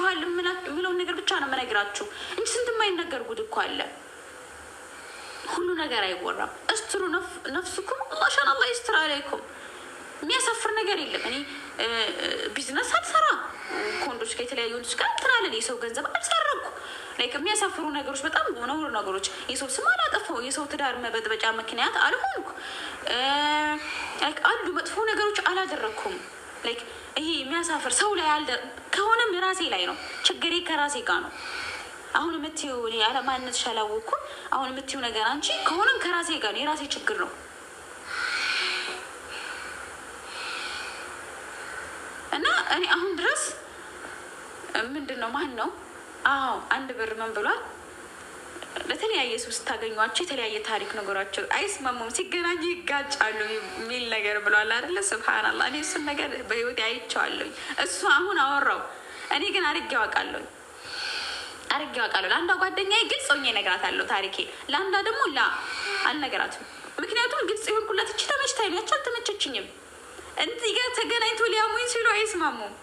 ይገባችኋል የምለውን ነገር ብቻ ነው የምነግራችሁ እንጂ ስንት የማይነገር ጉድ እኮ አለ። ሁሉ ነገር አይወራም። እስትሩ ነፍሱኩም አላሻን አላህ ይስትር አለይኩም። የሚያሳፍር ነገር የለም። እኔ ቢዝነስ አልሰራ ከወንዶች ጋር የተለያዩ ወንዶች ጋር ትናለን የሰው ገንዘብ አልሰረኩ። ላይክ የሚያሳፍሩ ነገሮች በጣም ነውር ነገሮች፣ የሰው ስም አላጠፋው፣ የሰው ትዳር መበጥበጫ ምክንያት አልሆንኩ፣ አሉ መጥፎ ነገሮች አላደረኩም። ላይክ ይሄ የሚያሳፍር ሰው ላይ ከሆነም ራሴ ላይ ነው ችግሬ፣ ከራሴ ጋር ነው። አሁን የምትይው እኔ አለማንነትሽ አላወቅኩም። አሁን የምትይው ነገር አንቺ ከሆነም ከራሴ ጋር ነው፣ የራሴ ችግር ነው። እና እኔ አሁን ድረስ ምንድን ነው ማን ነው? አዎ አንድ ብር ምን ብሏል? ለተለያየ ሰው ስታገኟቸው የተለያየ ታሪክ ነገሯቸው አይስማሙም፣ ሲገናኙ ይጋጫሉ የሚል ነገር ብሏል አይደለ? ስብሓንላህ። እኔ እሱን ነገር በህይወቴ አይቼዋለሁኝ። እሱ አሁን አወራው፣ እኔ ግን አድርጌ አውቃለሁ። ለአንዷ ጓደኛዬ ግልጽ ሆኜ እነግራታለሁ ታሪኬ፣ ለአንዷ ደግሞ አልነግራትም። ምክንያቱም ግልጽ የሆንኩላት እቺ ተመችታኝ ነው፣ ያቺ አልተመቸችኝም። እንዲህ ጋር ተገናኝቶ ሊያሙኝ ሲሉ አይስማሙም።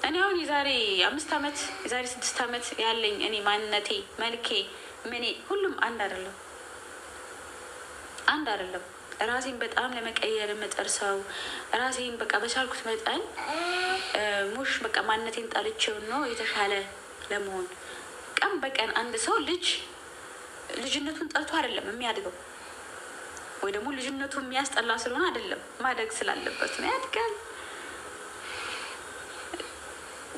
እኔ አሁን የዛሬ 5 ዓመት የዛሬ 6 ዓመት ያለኝ እኔ ማንነቴ፣ መልኬ፣ ምኔ ሁሉም አንድ አይደለም። ራሴን በጣም ለመቀየር የምጠርሰው ራሴን በቃ በቻልኩት መጠን ሙሽ በቃ ማንነቴን ጠልቼው ነው የተሻለ ለመሆን። ቀን በቀን አንድ ሰው ልጅነቱን ጠልቶ አይደለም የሚያድገው፣ ወይ ደግሞ ልጅነቱ የሚያስጠላ ስለሆነ አይደለም፣ ማደግ ስላለበት ነው ያድጋል።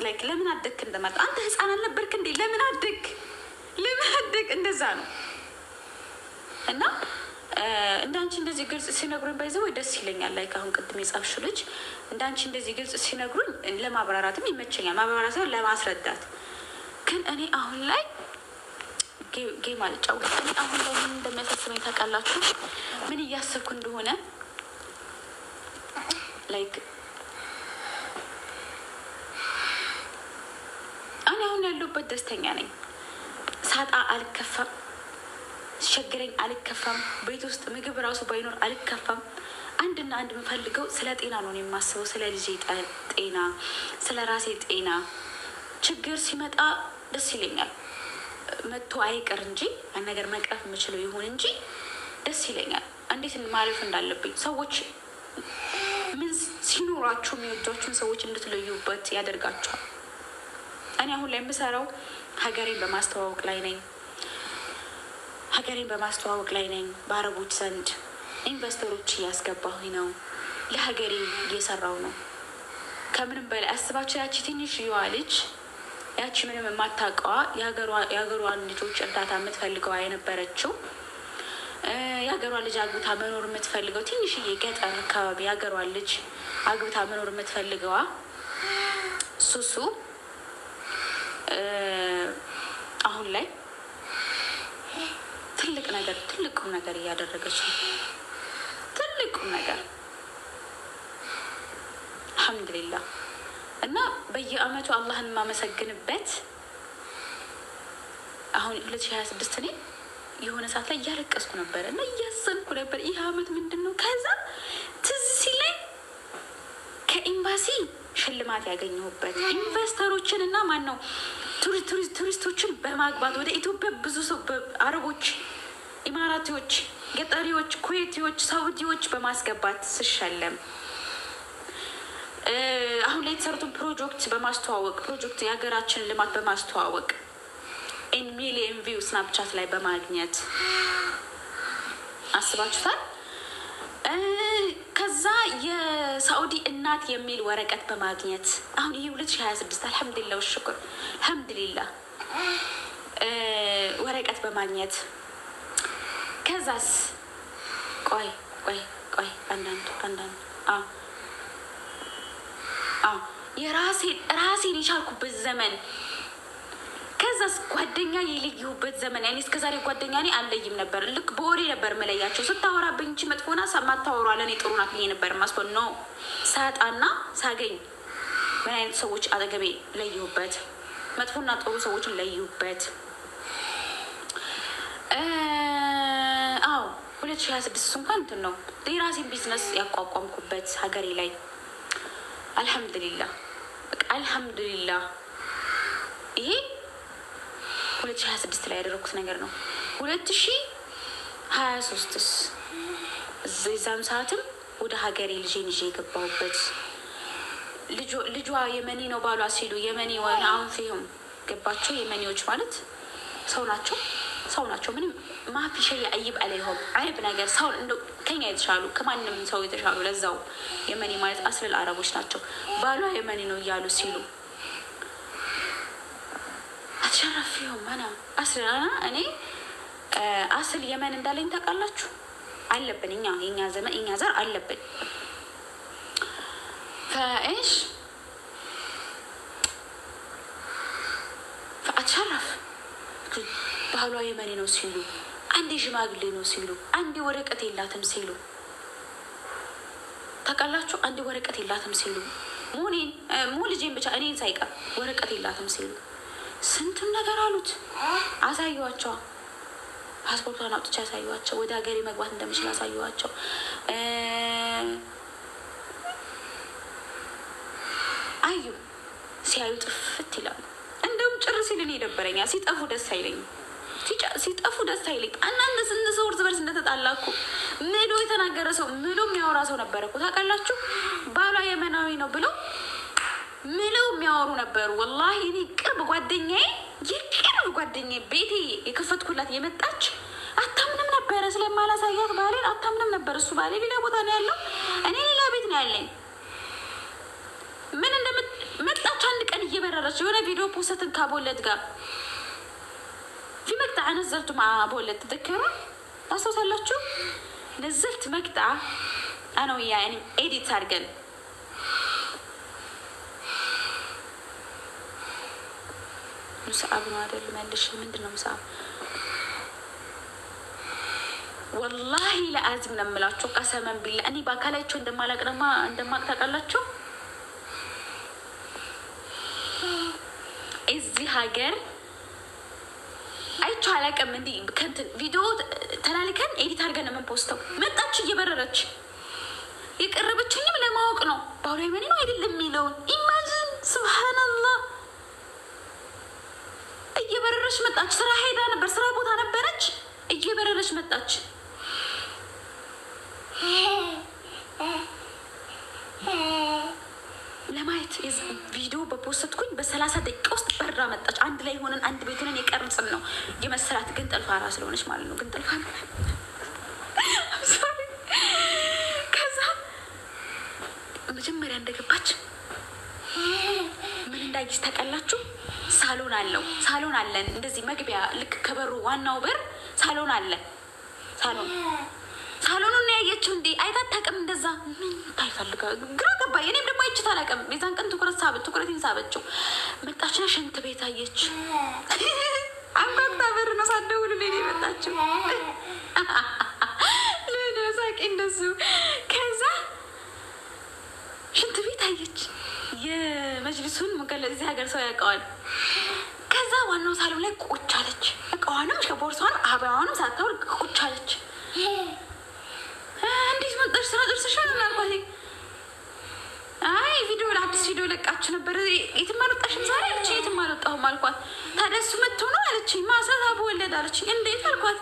ላይክ ለምን አደግክ እንደማለት አንተ ህፃን አልነበርክ እንዴ? ለምን አደግ እንደዛ ነው። እና እንዳንቺ እንደዚህ ግልጽ ሲነግሩኝ ባይዘው ደስ ይለኛል። ላይክ አሁን ቅድም የጻፍሽው ልጅ እንዳንቺ እንደዚህ ግልጽ ሲነግሩኝ ለማብራራትም ይመቸኛል፣ ማብራራት ለማስረዳት። ግን እኔ አሁን ላይ ጌም አልጫወትም። እኔ አሁን ላይ ምን እንደሚያሳስበኝ ታውቃላችሁ? ምን እያሰብኩ እንደሆነ ላይክ እኔ አሁን ያለሁበት ደስተኛ ነኝ። ሳጣ አልከፋም፣ ሲቸግረኝ አልከፋም፣ ቤት ውስጥ ምግብ ራሱ ባይኖር አልከፋም። አንድና አንድ የምፈልገው ስለ ጤና ነው የማስበው፣ ስለ ልጄ ጤና፣ ስለ ራሴ ጤና። ችግር ሲመጣ ደስ ይለኛል። መጥቶ አይቀር እንጂ ያን ነገር መቅረፍ የምችለው ይሁን እንጂ ደስ ይለኛል። እንዴት ማለፍ እንዳለብኝ ሰዎች ምን ሲኖራችሁ የሚወዷችሁን ሰዎች እንድትለዩበት ያደርጋቸዋል። እኔ አሁን ላይ የምሰራው ሀገሬን በማስተዋወቅ ላይ ነኝ። በአረቦች ዘንድ ኢንቨስተሮች እያስገባሁኝ ነው። ለሀገሬ እየሰራው ነው። ከምንም በላይ አስባቸው ያቺ ትንሽ የዋ ልጅ ያቺ ምንም የማታውቀዋ የሀገሯን ልጆች እርዳታ የምትፈልገዋ የነበረችው የሀገሯ ልጅ አግብታ መኖር የምትፈልገው ትንሽዬ ገጠር አካባቢ የሀገሯ ልጅ አግብታ መኖር የምትፈልገዋ ሱሱ አሁን ላይ ትልቁም ነገር እያደረገች ነው። ትልቁም ነገር አልሐምዱሊላህ። እና በየአመቱ አላህን የማመሰግንበት አሁን 2026 እኔ የሆነ ሰዓት ላይ እያለቀስኩ ነበር እና እያዘንኩ ነበር። ይህ አመት ምንድን ነው? ከዛ ትዝ ሲለኝ ከኤምባሲ ሽልማት ያገኘሁበት ኢንቨስተሮችን እና ማነው ቱሪስቶችን በማግባት ወደ ኢትዮጵያ ብዙ ሰው አረቦች፣ ኢማራቲዎች፣ ገጠሪዎች፣ ኩዌቲዎች፣ ሳውዲዎች በማስገባት ስሸለም አሁን ላይ የተሰሩትን ፕሮጀክት የሀገራችንን ልማት በማስተዋወቅ ሚሊየን ቪው ስናፕቻት ላይ በማግኘት አስባችሁታል። ከዛ የሳኡዲ እናት የሚል ወረቀት በማግኘት አሁን ይሄ 2026 አልሐምዱሊላህ ወሽኩር አልሐምዱሊላህ ወረቀት በማግኘት ከዛስ ቆይ አንዳንድ ራሴን የቻልኩበት ዘመን ከዛስ ጓደኛ የለየሁበት ዘመን። ያኔ እስከዛሬ ጓደኛ እኔ አልለይም ነበር። ልክ በወሬ ነበር መለያቸው። ስታወራብኝ እንጂ መጥፎና ማታወሯ ለእኔ ጥሩ ናት ብዬ ነበር ማስኮን ነው። ሳጣና ሳገኝ ምን አይነት ሰዎች አጠገቤ ለየሁበት፣ መጥፎና ጥሩ ሰዎችን ለየሁበት። 2026 እንኳን እንትን ነው የራሴን ቢዝነስ ያቋቋምኩበት ሀገሬ ላይ አልሐምዱሊላህ በቃ አልሐምዱሊላህ። ይሄ 2026 ላይ ያደረኩት ነገር ነው። 2023ስ እዛም ሰዓትም ወደ ሀገሬ ልጄን ይዤ የገባሁበት ልጇ የመኒ ነው ባሏ ሲሉ የመኒ ወይ አንፊሁም ገባቸው። የመኒዎች ማለት ሰው ናቸው፣ ሰው ናቸው። ምንም ማፊ ሸይ አይብ አለይሁም አይብ ነገር ሰው እንደው ከኛ የተሻሉ ከማንም ሰው የተሻሉ ለዛው የመኒ ማለት አስል አረቦች ናቸው። ባሏ የመኒ ነው እያሉ ሲሉ አትሸረፊሁም ማና አስል እኔ አስል የመን እንዳለኝ ታውቃላችሁ። አለብን እኛ የኛ ዘመን እኛ ዘር አለብን። ፈእሽ ፈአትሸረፍ ባህሏ የመኒ ነው ሲሉ፣ አንዴ ሽማግሌ ነው ሲሉ፣ አንዴ ወረቀት የላትም ሲሉ ታውቃላችሁ። አንዴ ወረቀት የላትም ሲሉ ሙ ልጄን ብቻ እኔን ሳይቀር ወረቀት የላትም ሲሉ ስንትም ነገር አሉት። አሳዩዋቸው፣ ፓስፖርቷን አውጥቼ አሳዩዋቸው፣ ወደ ሀገሬ መግባት እንደምችል አሳዩዋቸው። አዩ ሲያዩ ጥፍት ይላሉ። እንደውም ጭር ሲል እኔ ይደበረኛል። ሲጠፉ ደስ አይለኝም። ሲጠፉ ደስ አይለኝ። እናንተ ስንት ሰው እርስ በርስ እንደተጣላኩ ምሎ የተናገረ ሰው ምሎ የሚያወራ ሰው ነበረ እኮ ታውቃላችሁ። ባሏ የመናዊ ነው ብሎ ምለው የሚያወሩ ነበሩ። ወላሂ እኔ ቅርብ ጓደኛዬ የቅርብ ጓደኛዬ ቤቴ የከፈትኩላት የመጣች አታምንም ነበረ። ስለማላሳያት ባሌን አታምንም ነበር። እሱ ባሌ ሌላ ቦታ ነው ያለው፣ እኔ ሌላ ቤት ነው ያለኝ። ምን እንደመጣች አንድ ቀን እየበረረች የሆነ ቪዲዮ ፖስትን ከቦለት ጋር في مقطع نزلته مع بولت تذكروا ታስታውሳላችሁ? نزلت مقطع انا وياه يعني ኤዲት አድርገን ሙሳብ ነው አይደል? መልሽ ምንድነው ሙሳብ? ወላሂ ለአዝም ነው የምላችሁ። ቀሰመን ቢላ እኔ በአካላቸው እንደማላቅረማ እንደማቅ ታውቃላችሁ። እዚህ ሀገር አይቼው አላውቅም። እንዲህ ከእንትን ቪዲዮ ተላልከን ኤዲት አድርገን ነው የምንፖስተው። መጣች እየበረረች የቀረበችኝም ለማወቅ ነው ባሏ የመኒ ነው አይደለም የሚለውን ኢማጂን። ሱብሃንአላህ እየበረረች መጣች። ስራ ሄዳ ነበር፣ ስራ ቦታ ነበረች። እየበረረች መጣች። ለማየት ቪዲዮ በፖስትኩኝ በ30 ደቂቃ ውስጥ በራ መጣች። አንድ ላይ ሆነን አንድ ቤት ሆነን የቀርጽን ነው የመሰላት። ግን ጠልፋራ ስለሆነች ማለት ነው። ግን ጠልፋ ነው። ከዛ መጀመሪያ እንደገባች ምን እንዳይስ ታውቃላችሁ? ሳሎን አለው፣ ሳሎን አለን። እንደዚህ መግቢያ ልክ ከበሩ ዋናው በር ሳሎን አለ። ሳሎኑን ያየችው እንዴ አይታት ታውቅም። እንደዛ ምን ታይፈልጋ ግራ ገባኝ። እኔም ደግሞ አይቼ አላውቅም። የዛን ቀን ትኩረቴን ሳበችው። መጣችና ሽንት ቤት አየች። አንኳኩታ በር ነው ሳትደውል ነው የመጣችው። ለሳቂ እንደሱ። ከዛ ሽንት ቤት አየች። የመጅሊሱን ሙቀለ እዚህ ሀገር ሰው ያውቀዋል። ከዛ ዋናው ሳሎን ላይ ቁጭ አለች። እቃዋንም ከቦርሷን አበባዋንም ሳታወልቅ ቁጭ አለች። እንዴት መጣሽ? ስራ ደርሰሻል አልኳት። አይ ቪዲዮ ለአዲስ ቪዲዮ ለቃችሁ ነበር። የትም አልወጣሽም ዛሬ አለች። የትም አልወጣሁም አልኳት። ታዲያ እሱ መጥቶ ነው አለችኝ። ማሳት አበወለድ አለችኝ። እንዴት አልኳት።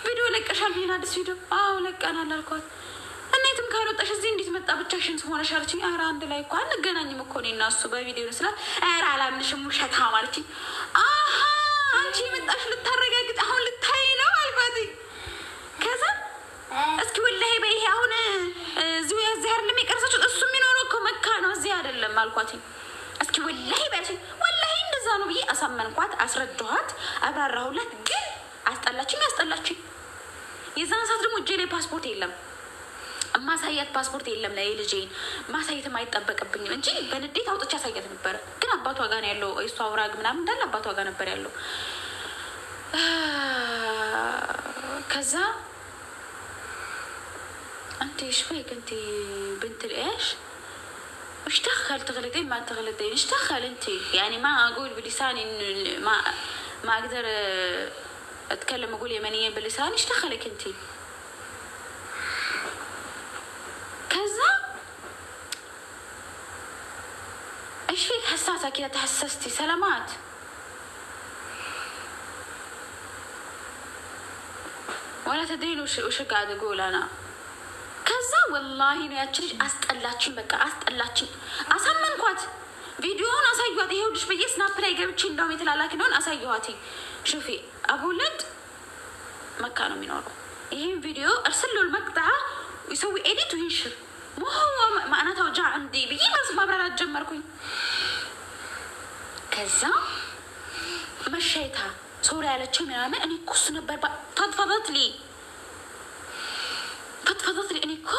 ቪዲዮ ለቀሻል ብዬሽ አዲስ ቪዲዮ? አዎ ለቀናል አልኳት። እኔትም ካልወጣሽ እዚህ እንዴት መጣ ብቻሽን ሆነሽ አለችኝ። ኧረ አንድ ላይ እኮ አንገናኝም እኮ እኔ እና እሱ በቪዲዮ ስላት፣ ኧረ አላምንሽም ውሸታም አለችኝ። አሀ አንቺ የመጣሽ ልታረጋግጥ አሁን ልታይ ነው አልኳት። ከዛ እስኪ ወላሂ በይሄ አሁን እዚሁ እዚህ አይደለም የቀረሰችው፣ እሱ የሚኖረው እኮ መካ ነው እዚህ አይደለም አልኳት። እስኪ ወላሂ በያለችኝ። ወላሂ እንደዛ ነው ብዬ አሳመንኳት፣ አስረዳኋት፣ አብራራሁላት። ግን አስጠላችኝ። የዛን ሰዓት ደግሞ እጄ ላይ ፓስፖርት የለም፣ ማሳያት ፓስፖርት የለም። ለልጄን ማሳየትም አይጠበቅብኝም እንጂ በንዴት አውጥቼ አሳያት ነበረ። ግን አባቷ ጋር ነው ያለው። የእሷ አውራግ ምናምን እንዳለ አባቷ ጋር ነበር ያለው። ከዛ انت شويك انت بنت الايش وش دخل تغلطين ما تغلطين ايش دخل انت يعني ما اقول بلساني ما اقدر اتكلم اقول يمنيا بلساني ايش دخلك انت كذا ايش فيك حساسة كذا تحسستي؟ سلامات. ولا تدرين وش قاعد اقول انا. ከዛ ወላሂ ነው ያቺ ልጅ አስጠላችኝ። በቃ አስጠላችኝ። አሳመንኳት። ቪዲዮውን አሳየኋት። ይሄውልሽ ብዬ ስናፕ ላይ ገብቼ እንደውም የተላላኪ ነውን አሳየኋት። ሹፊ አቡለድ መካ ነው የሚኖረው። ይሄን ቪዲዮ እርስሉ المقطع يسوي ኤዲት وينشر مو هو معناته وجع عندي ብዬ ማብራራት ጀመርኩኝ። ከዛ መሸይታ ሶሪ ያለችው ምናምን እኔ እኮ እሱ ነበር ፈትፈት ሊ እኔ እኮ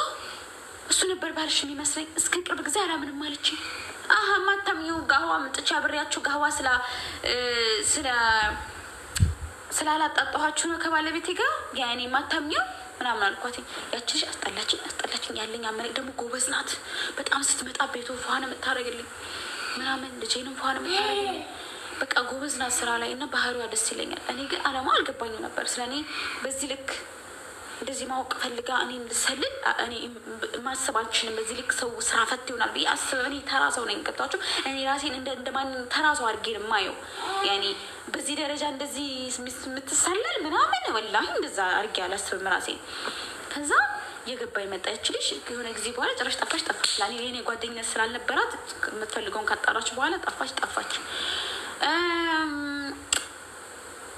እሱ ነበር ባልሽ የሚመስለኝ እስከ ቅርብ ጊዜ አላምንም አለችኝ። አሀ ማታምኚው ጋህዋ ምጥቻ ብሬያችሁ ጋህዋ ስላላጣጣኋችሁ ነው ከባለቤቴ ጋር ያኔ ማታምኚው ምናምን አልኳት። ያቺ ልጅ አስጠላችኝ። ያለኝ አመለክ ደግሞ ጎበዝ ናት በጣም። ስትመጣ ቤቱ ፏን የምታረግልኝ ምናምን ልጄንም ፏን የምታረግልኝ በቃ ጎበዝ ናት ስራ ላይ እና ባህሪዋ ደስ ይለኛል። እኔ ግን አላማ አልገባኝም ነበር ስለኔ በዚህ ልክ እንደዚህ ማወቅ ፈልጋ እኔ እንድሰልል እኔ ማሰብ አልችልም። በዚህ ልክ ሰው ስራ ፈት ይሆናል ብዬ አስብ። እኔ ተራ ሰው ነኝ። ገብቷችሁ? እኔ ራሴን እንደማን ተራ ሰው አድርጌ ነው የማየው። ያኔ በዚህ ደረጃ እንደዚህ የምትሰለል ምናምን ወላሂ እንደዛ አድርጌ አላስብም ራሴን። ከዛ የገባኝ መጣች ልጅ የሆነ ጊዜ በኋላ ጭራሽ ጠፋች። ላኔ የኔ ጓደኝነት ስላልነበራት የምትፈልገውን ካጣራች በኋላ ጠፋች።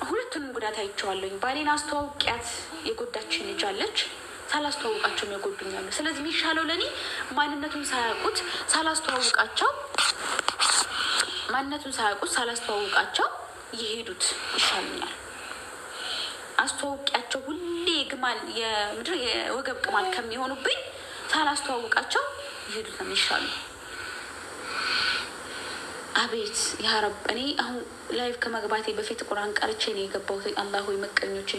ሁለቱንም ጉዳት አይቼዋለሁኝ። ባሌን አስተዋውቂያት የጎዳችን ልጅ አለች። ሳላስተዋውቃቸውም የጎዱኛሉ። ስለዚህ የሚሻለው ለእኔ ማንነቱን ሳያውቁት ሳላስተዋውቃቸው የሄዱት ይሻሉኛል። አስተዋውቂያቸው ሁሌ ግማል የወገብ ቅማል ከሚሆኑብኝ ሳላስተዋውቃቸው የሄዱት ነው የሚሻሉ። አቤት ያ ረብ። እኔ አሁን ላይቭ ከመግባቴ በፊት ቁርአን ቀርቼ ነው የገባሁት። አላህ ሆይ መቀኞች